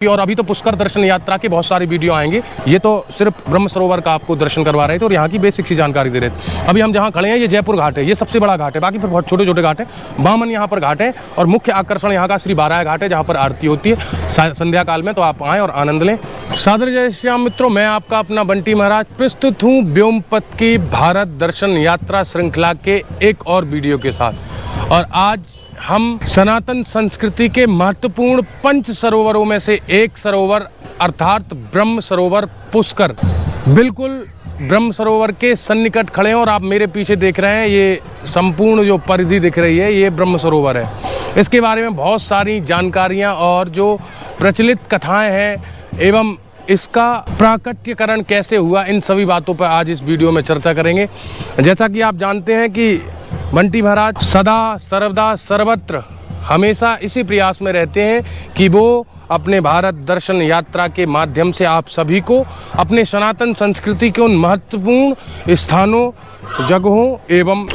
और अभी तो पुष्कर दर्शन यात्रा के बहुत सारे वीडियो आएंगे। ये तो सिर्फ ब्रह्म सरोवर का आपको दर्शन करवा रहे थे और यहाँ की बेसिक सी जानकारी दे रहे थे। अभी हम जहाँ खड़े हैं ये जयपुर घाट है, ये सबसे बड़ा घाट है, बाकी फिर बहुत छोटे छोटे घाट हैं। बामन यहाँ पर घाट है और मुख्य आकर्षण यहाँ का श्री बाराया घाट है, जहाँ पर आरती होती है संध्या काल में। तो आप आएँ और आनंद लें। सादर जय श्री राम मित्रों, मैं आपका अपना बंटी महाराज प्रस्तुत हूँ व्योमपथ की भारत दर्शन यात्रा श्रृंखला के एक और वीडियो के साथ। और आज हम सनातन संस्कृति के महत्वपूर्ण पंच सरोवरों में से एक सरोवर अर्थात ब्रह्म सरोवर पुष्कर, बिल्कुल ब्रह्म सरोवर के सन्निकट खड़े हैं। और आप मेरे पीछे देख रहे हैं ये संपूर्ण जो परिधि दिख रही है ये ब्रह्म सरोवर है। इसके बारे में बहुत सारी जानकारियां और जो प्रचलित कथाएं हैं एवं इसका प्राकट्यकरण कैसे हुआ, इन सभी बातों पर आज इस वीडियो में चर्चा करेंगे। जैसा कि आप जानते हैं कि बंटी महाराज सदा सर्वदा सर्वत्र हमेशा इसी प्रयास में रहते हैं कि वो अपने भारत दर्शन यात्रा के माध्यम से आप सभी को अपने सनातन संस्कृति के उन महत्वपूर्ण स्थानों, जगहों एवं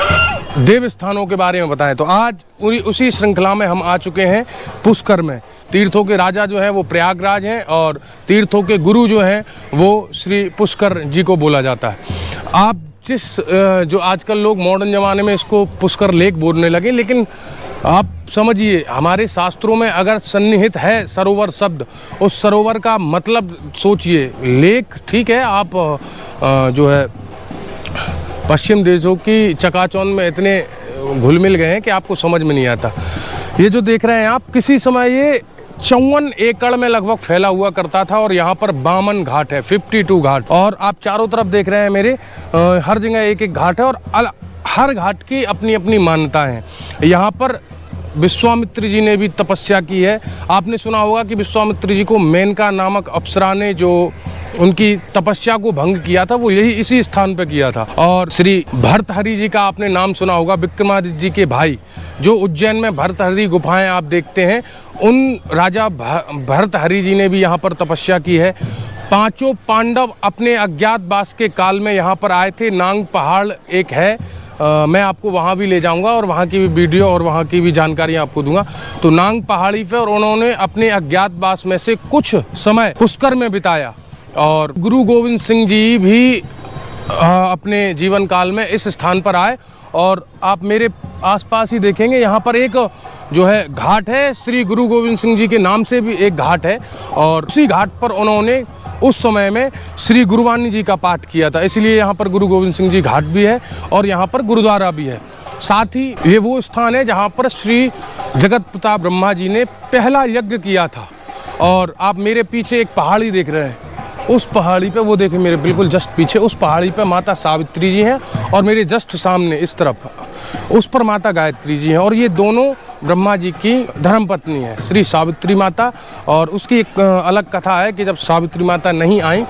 देव स्थानों के बारे में बताएं। तो आज उसी श्रृंखला में हम आ चुके हैं पुष्कर में। तीर्थों के राजा जो हैं वो प्रयागराज हैं और तीर्थों के गुरु जो हैं वो श्री पुष्कर जी को बोला जाता है। आप जो आजकल लोग मॉडर्न ज़माने में इसको पुष्कर लेक बोलने लगे, लेकिन आप समझिए हमारे शास्त्रों में अगर सन्निहित है सरोवर शब्द, उस सरोवर का मतलब सोचिए। लेक ठीक है, आप जो है पश्चिम देशों की चकाचौंध में इतने घुल मिल गए हैं कि आपको समझ में नहीं आता। ये जो देख रहे हैं आप, किसी समय ये 54 एकड़ में लगभग फैला हुआ करता था और यहाँ पर बामन घाट है, 52 घाट। और आप चारों तरफ देख रहे हैं मेरे, हर जगह एक एक घाट है और हर घाट की अपनी अपनी मान्यता है। यहाँ पर विश्वामित्र जी ने भी तपस्या की है। आपने सुना होगा कि विश्वामित्र जी को मेनका नामक अप्सरा ने जो उनकी तपस्या को भंग किया था वो यही इसी स्थान पर किया था। और श्री भर्तहरि जी का आपने नाम सुना होगा, विक्रमादित्य जी के भाई, जो उज्जैन में भर्तहरि गुफाएं आप देखते हैं, उन राजा भर्तहरि जी ने भी यहाँ पर तपस्या की है। पांचों पांडव अपने अज्ञातवास के काल में यहाँ पर आए थे। नांग पहाड़ एक है, मैं आपको वहाँ भी ले जाऊँगा और वहाँ की भी वीडियो और वहाँ की भी जानकारी आपको दूंगा। तो नांग पहाड़ी पे और उन्होंने अपने अज्ञातवास में से कुछ समय पुष्कर में बिताया। और गुरु गोविंद सिंह जी भी अपने जीवन काल में इस स्थान पर आए। और आप मेरे आसपास ही देखेंगे यहाँ पर एक जो है घाट है, श्री गुरु गोविंद सिंह जी के नाम से भी एक घाट है। और उसी घाट पर उन्होंने उस समय में श्री गुरुवाणी जी का पाठ किया था, इसलिए यहाँ पर गुरु गोविंद सिंह जी घाट भी है और यहाँ पर गुरुद्वारा भी है। साथ ही ये वो स्थान है जहाँ पर श्री जगत पिता ब्रह्मा जी ने पहला यज्ञ किया था। और आप मेरे पीछे एक पहाड़ी देख रहे हैं, उस पहाड़ी पे वो देखें मेरे बिल्कुल जस्ट पीछे, उस पहाड़ी पे माता सावित्री जी हैं और मेरे जस्ट सामने इस तरफ उस पर माता गायत्री जी हैं। और ये दोनों ब्रह्मा जी की धर्मपत्नी है श्री सावित्री माता। और उसकी एक अलग कथा है कि जब सावित्री माता नहीं आई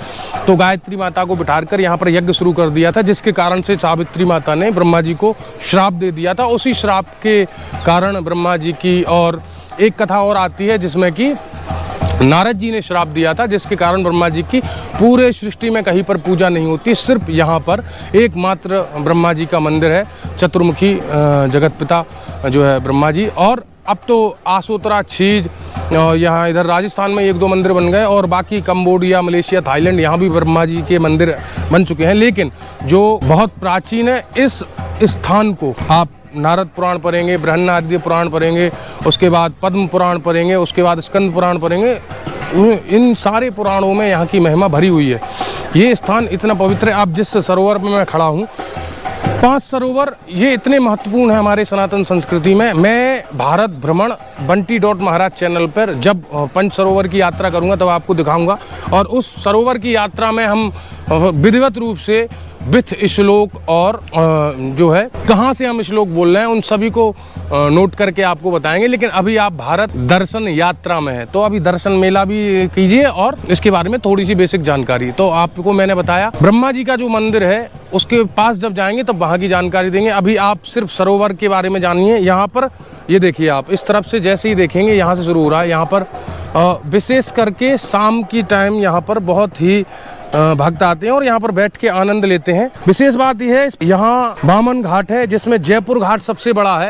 तो गायत्री माता को बिठाकर यहाँ पर यज्ञ शुरू कर दिया था, जिसके कारण से सावित्री माता ने ब्रह्मा जी को श्राप दे दिया था। उसी श्राप के कारण ब्रह्मा जी की, और एक कथा और आती है जिसमें कि नारद जी ने श्राप दिया था, जिसके कारण ब्रह्मा जी की पूरे सृष्टि में कहीं पर पूजा नहीं होती, सिर्फ यहाँ पर एकमात्र ब्रह्मा जी का मंदिर है, चतुर्मुखी जगत पिता जो है ब्रह्मा जी। और अब तो आसोतरा, छीज, यहाँ इधर राजस्थान में एक दो मंदिर बन गए और बाकी कंबोडिया, मलेशिया, थाईलैंड यहाँ भी ब्रह्मा जी के मंदिर बन चुके हैं। लेकिन जो बहुत प्राचीन है, इस स्थान को आप नारद पुराण पढ़ेंगे, बृहन्नारदीय पुराण पढ़ेंगे, उसके बाद पद्म पुराण पढ़ेंगे, उसके बाद स्कंद पुराण पढ़ेंगे, इन सारे पुराणों में यहाँ की महिमा भरी हुई है। ये स्थान इतना पवित्र है। आप जिस सरोवर में मैं खड़ा हूँ, 5 सरोवर ये इतने महत्वपूर्ण है हमारे सनातन संस्कृति में। मैं भारत भ्रमण बंटी.महाराज चैनल पर जब पंच सरोवर की यात्रा करूँगा तब आपको दिखाऊंगा। और उस सरोवर की यात्रा में हम विधिवत रूप से विथ श्लोक और जो है कहाँ से हम श्लोक बोल रहे हैं उन सभी को नोट करके आपको बताएंगे। लेकिन अभी आप भारत दर्शन यात्रा में हैं तो अभी दर्शन मेला भी कीजिए और इसके बारे में थोड़ी सी बेसिक जानकारी। तो आपको मैंने बताया ब्रह्मा जी का जो मंदिर है उसके पास जब जाएंगे तब वहाँ की जानकारी देंगे। अभी आप सिर्फ सरोवर के बारे में जानिए। यहाँ पर ये देखिए, आप इस तरफ से जैसे ही देखेंगे यहाँ से शुरू हो रहा है। यहाँ पर विशेष करके शाम की टाइम यहाँ पर बहुत ही भक्त आते हैं और यहाँ पर बैठ के आनंद लेते हैं। विशेष बात यह है, यहाँ बामन घाट है जिसमें जयपुर घाट सबसे बड़ा है।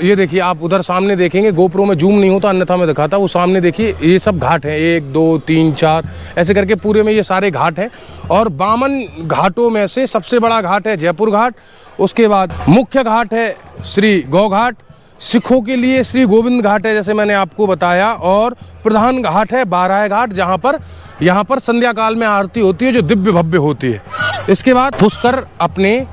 ये देखिए, आप उधर सामने देखेंगे, गोप्रो में जूम नहीं होता, अन्यथा मैं दिखाता, वो सामने देखिए, ये सब घाट हैं, 1 2 3 4 ऐसे करके पूरे में ये सारे घाट हैं। और बामन घाटों में से सबसे बड़ा घाट है जयपुर घाट। उसके बाद मुख्य घाट है श्री गौ घाट, सिखों के लिए श्री गोविंद घाट है जैसे मैंने आपको बताया, और प्रधान घाट है बाराह घाट, जहाँ पर यहाँ पर संध्या काल में आरती होती है जो दिव्य भव्य होती है। इसके बाद पुष्कर अपने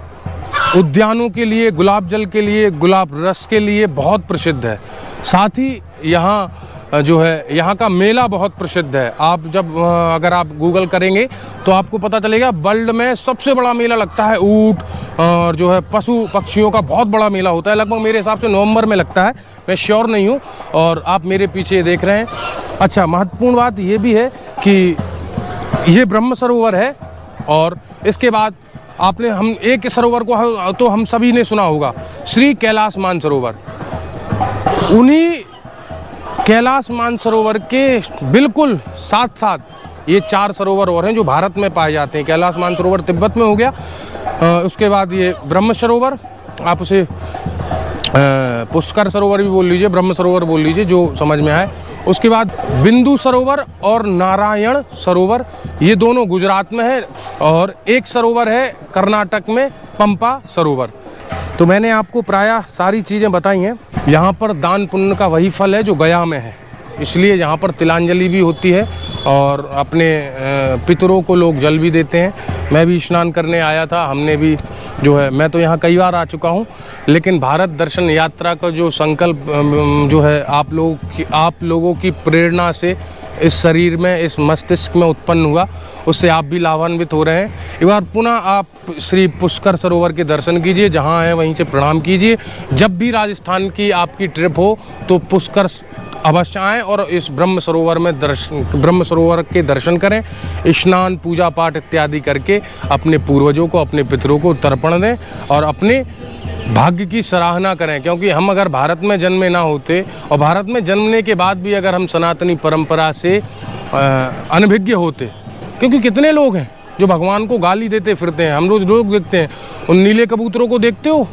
उद्यानों के लिए, गुलाब जल के लिए, गुलाब रस के लिए बहुत प्रसिद्ध है। साथ ही यहाँ जो है, यहाँ का मेला बहुत प्रसिद्ध है। आप जब अगर आप गूगल करेंगे तो आपको पता चलेगा, वर्ल्ड में सबसे बड़ा मेला लगता है ऊँट और जो है पशु पक्षियों का बहुत बड़ा मेला होता है। लगभग मेरे हिसाब से नवंबर में लगता है, मैं श्योर नहीं हूँ। और आप मेरे पीछे देख रहे हैं। अच्छा, महत्वपूर्ण बात ये भी है कि ये ब्रह्म सरोवर है। और इसके बाद आपने हम एक सरोवर को तो हम सभी ने सुना होगा, श्री कैलाश मानसरोवर। उन्हीं कैलाश मानसरोवर के बिल्कुल साथ साथ ये 4 सरोवर और हैं जो भारत में पाए जाते हैं। कैलाश मानसरोवर तिब्बत में हो गया, उसके बाद ये ब्रह्म सरोवर, आप उसे पुष्कर सरोवर भी बोल लीजिए, ब्रह्म सरोवर बोल लीजिए, जो समझ में आए। उसके बाद बिंदु सरोवर और नारायण सरोवर, ये दोनों गुजरात में है। और एक सरोवर है कर्नाटक में, पंपा सरोवर। तो मैंने आपको प्रायः सारी चीज़ें बताई हैं। यहाँ पर दान पुण्य का वही फल है जो गया में है, इसलिए यहाँ पर तिलांजलि भी होती है और अपने पितरों को लोग जल भी देते हैं। मैं भी स्नान करने आया था, हमने भी जो है, मैं तो यहाँ कई बार आ चुका हूँ, लेकिन भारत दर्शन यात्रा का जो संकल्प जो है आप लोगों की प्रेरणा से इस शरीर में, इस मस्तिष्क में उत्पन्न हुआ, उससे आप भी लाभान्वित हो रहे हैं। एक बार पुनः आप श्री पुष्कर सरोवर के दर्शन कीजिए, जहाँ हैं वहीं से प्रणाम कीजिए। जब भी राजस्थान की आपकी ट्रिप हो तो पुष्कर अवश्य आएँ और इस ब्रह्म सरोवर के दर्शन करें। स्नान, पूजा पाठ इत्यादि करके अपने पूर्वजों को, अपने पितरों को तर्पण दें और अपने भाग्य की सराहना करें। क्योंकि हम अगर भारत में जन्मे ना होते और भारत में जन्मने के बाद भी अगर हम सनातनी परंपरा से अनभिज्ञ होते, क्योंकि कितने लोग हैं जो भगवान को गाली देते फिरते हैं, हम रोज लोग देखते हैं। उन नीले कबूतरों को देखते हो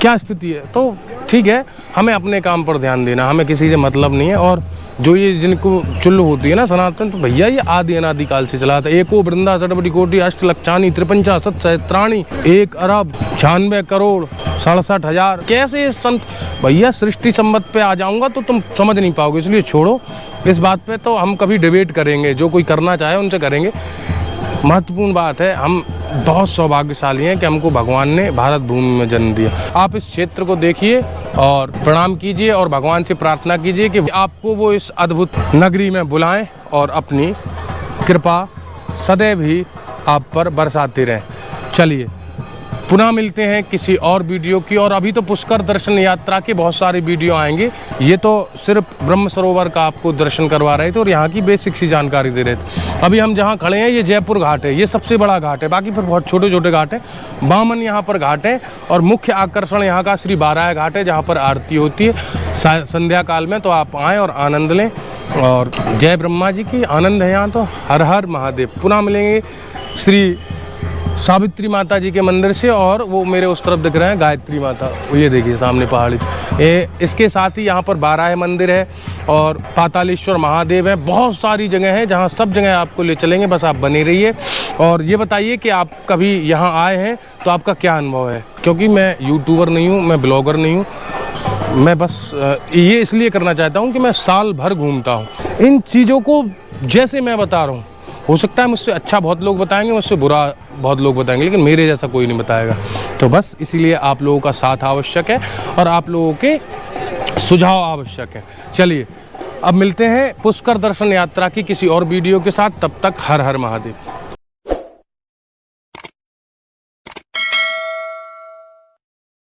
क्या स्थिति है। तो ठीक है, हमें अपने काम पर ध्यान देना, हमें किसी से मतलब नहीं है। और जो ये जिनको चुल्लू होती है ना सनातन, तो भैया ये आदि अनादि काल से चला था। एको वृंदा षट्पटी कोटि अष्ट लक्षानी त्रिपंचा सत सहस्त्राणी 1 अरब 96 करोड़ 67 हजार। कैसे इस संत भैया सृष्टि संबत पे आ जाऊंगा तो तुम समझ नहीं पाओगे, इसलिए छोड़ो। इस बात पे तो हम कभी डिबेट करेंगे, जो कोई करना चाहे उनसे करेंगे। महत्वपूर्ण बात है, हम बहुत सौभाग्यशाली हैं कि हमको भगवान ने भारत भूमि में जन्म दिया। आप इस क्षेत्र को देखिए और प्रणाम कीजिए और भगवान से प्रार्थना कीजिए कि आपको वो इस अद्भुत नगरी में बुलाएं और अपनी कृपा सदैव ही आप पर बरसाते रहें। चलिए पुनः मिलते हैं किसी और वीडियो की। और अभी तो पुष्कर दर्शन यात्रा के बहुत सारे वीडियो आएंगे, ये तो सिर्फ ब्रह्म सरोवर का आपको दर्शन करवा रहे थे और यहाँ की बेसिक सी जानकारी दे रहे थे। अभी हम जहाँ खड़े हैं ये जयपुर घाट है, ये सबसे बड़ा घाट है, बाकी फिर बहुत छोटे छोटे घाट हैं। बामन यहाँ पर घाट है और मुख्य आकर्षण यहाँ का श्री बाराह घाट है, जहाँ पर आरती होती है संध्या काल में। तो आप आएँ और आनंद लें। और जय ब्रह्मा जी की, आनंद है यहाँ तो। हर हर महादेव। पुनः मिलेंगे श्री सावित्री माता जी के मंदिर से, और वो मेरे उस तरफ दिख रहे हैं गायत्री माता, ये देखिए सामने पहाड़ी। इसके साथ ही यहाँ पर बाराह मंदिर है और पातालेश्वर महादेव है। बहुत सारी जगह है जहाँ सब जगह आपको ले चलेंगे, बस आप बने रहिए। और ये बताइए कि आप कभी यहाँ आए हैं तो आपका क्या अनुभव है, क्योंकि मैं यूट्यूबर नहीं हूँ, मैं ब्लॉगर नहीं हूँ। मैं बस ये इसलिए करना चाहता हूँ कि मैं साल भर घूमता हूँ इन चीज़ों को, जैसे मैं बता रहा हूँ। हो सकता है मुझसे अच्छा बहुत लोग बताएंगे, मुझसे बुरा बहुत लोग बताएंगे, लेकिन मेरे जैसा कोई नहीं बताएगा। तो बस इसीलिए आप लोगों का साथ आवश्यक है और आप लोगों के सुझाव आवश्यक है। चलिए अब मिलते हैं पुष्कर दर्शन यात्रा की किसी और वीडियो के साथ, तब तक हर हर महादेव।